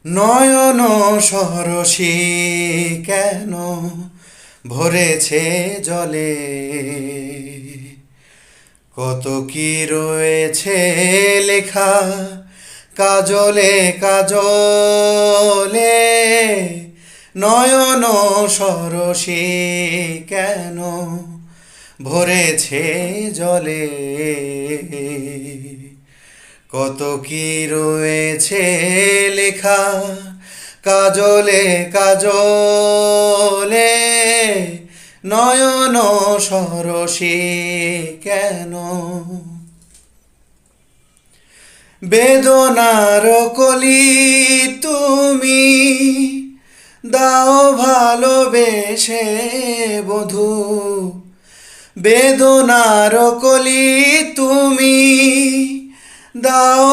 নয়ন সরসী কেন ভরেছে জলে, কত কি রয়েছে লেখা কাজলে কাজলে। নয়ন সরসী কেন ভরেছে জলে, কত কি রয়েছে লেখা কাজলে কাজলে। নয়ন সরসী কেন, বেদনার কলি তুমি দাও ভালোবেসে বধূ, বেদনার কলি তুমি দাও